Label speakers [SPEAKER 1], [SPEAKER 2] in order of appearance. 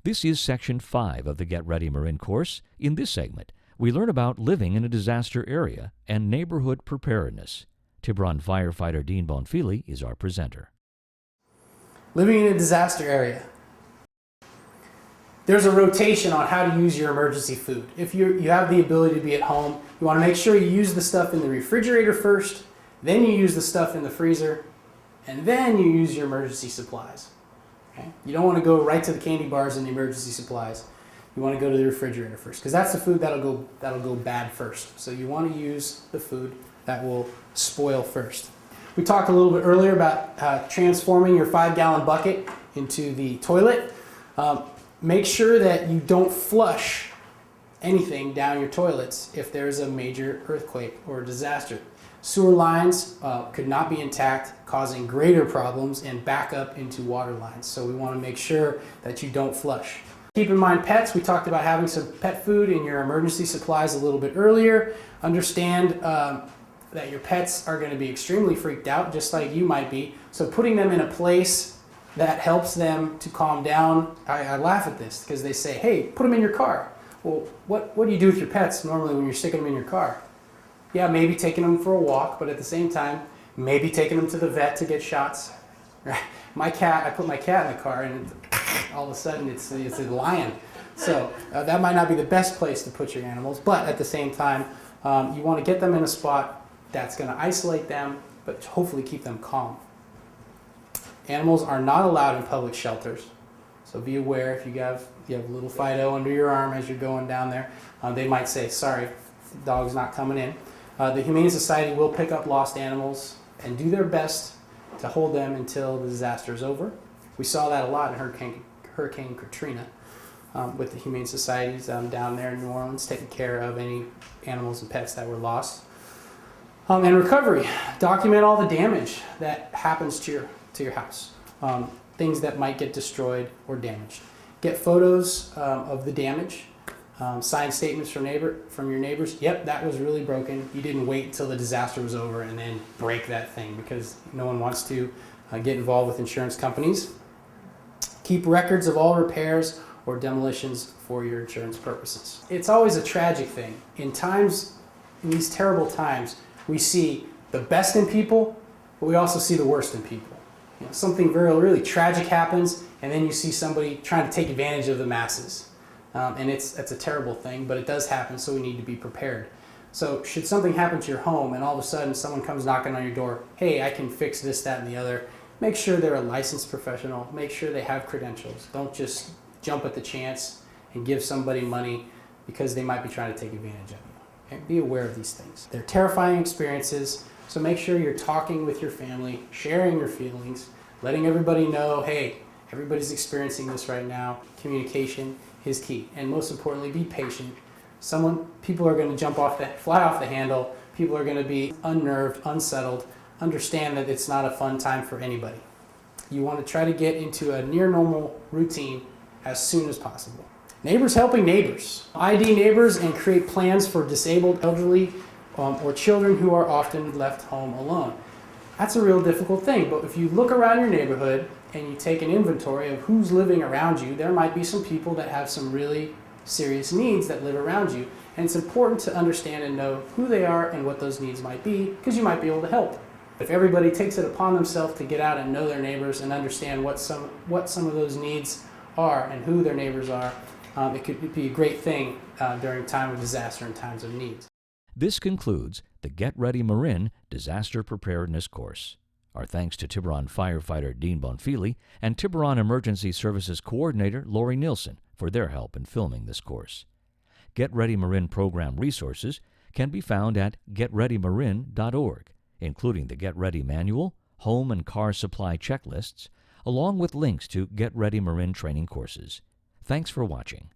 [SPEAKER 1] This is Section 5 of the Get Ready Marin course. In this segment, we learn about living in a disaster area and neighborhood preparedness. Tiburon Firefighter Dean Bonfigli is our presenter.
[SPEAKER 2] Living in a disaster area. There's a rotation on how to use your emergency food. If you have the ability to be at home, you want to make sure you use the stuff in the refrigerator first, then you use the stuff in the freezer, and then you use your emergency supplies. Okay? You don't want to go right to the candy bars and the emergency supplies. You want to go to the refrigerator first, because that's the food that'll go bad first. So you want to use the food that will spoil first. We talked a little bit earlier about transforming your 5-gallon bucket into the toilet. Make sure that you don't flush anything down your toilets if there's a major earthquake or disaster. Sewer lines could not be intact, causing greater problems and back up into water lines. So we want to make sure that you don't flush. Keep in mind pets. We talked about having some pet food in your emergency supplies a little bit earlier. Understand that your pets are going to be extremely freaked out, just like you might be. So putting them in a place that helps them to calm down. I laugh at this because they say, hey, put them in your car. Well, what do you do with your pets normally when you're sticking them in your car? Yeah, maybe taking them for a walk, but at the same time, maybe taking them to the vet to get shots. My cat, I put my cat in the car and all of a sudden it's a lion. So that might not be the best place to put your animals, but at the same time, you want to get them in a spot that's going to isolate them, but hopefully keep them calm. Animals are not allowed in public shelters, so be aware if you have a little Fido under your arm as you're going down there. They might say, sorry, the dog's not coming in. The Humane Society will pick up lost animals and do their best to hold them until the disaster is over. We saw that a lot in Hurricane Katrina with the Humane Societies down there in New Orleans taking care of any animals and pets that were lost. And recovery, document all the damage that happens to your house, things that might get destroyed or damaged. Get photos of the damage, signed statements from your neighbors. Yep, that was really broken. You didn't wait until the disaster was over and then break that thing, because no one wants to get involved with insurance companies. Keep records of all repairs or demolitions for your insurance purposes. It's always a tragic thing. In these terrible times, we see the best in people, but we also see the worst in people. Something really tragic happens, and then you see somebody trying to take advantage of the masses. And it's a terrible thing, but it does happen, so we need to be prepared. So should something happen to your home and all of a sudden someone comes knocking on your door, hey, I can fix this, that, and the other, make sure they're a licensed professional. Make sure they have credentials. Don't just jump at the chance and give somebody money because they might be trying to take advantage of you. Okay? Be aware of these things. They're terrifying experiences. So make sure you're talking with your family, sharing your feelings, letting everybody know, hey, everybody's experiencing this right now. Communication is key. And most importantly, be patient. People are going to fly off the handle. People are going to be unnerved, unsettled. Understand that it's not a fun time for anybody. You want to try to get into a near normal routine as soon as possible. Neighbors helping neighbors. ID neighbors and create plans for disabled, elderly, or children who are often left home alone. That's a real difficult thing, but if you look around your neighborhood and you take an inventory of who's living around you, there might be some people that have some really serious needs that live around you, and it's important to understand and know who they are and what those needs might be, because you might be able to help. If everybody takes it upon themselves to get out and know their neighbors and understand what some of those needs are and who their neighbors are, it could be a great thing during time of disaster and times of need.
[SPEAKER 1] This concludes the Get Ready Marin Disaster Preparedness course. Our thanks to Tiburon Firefighter Dean Bonfigli and Tiburon Emergency Services Coordinator Lori Nilsson for their help in filming this course. Get Ready Marin program resources can be found at getreadymarin.org, including the Get Ready Manual, home and car supply checklists, along with links to Get Ready Marin training courses. Thanks for watching.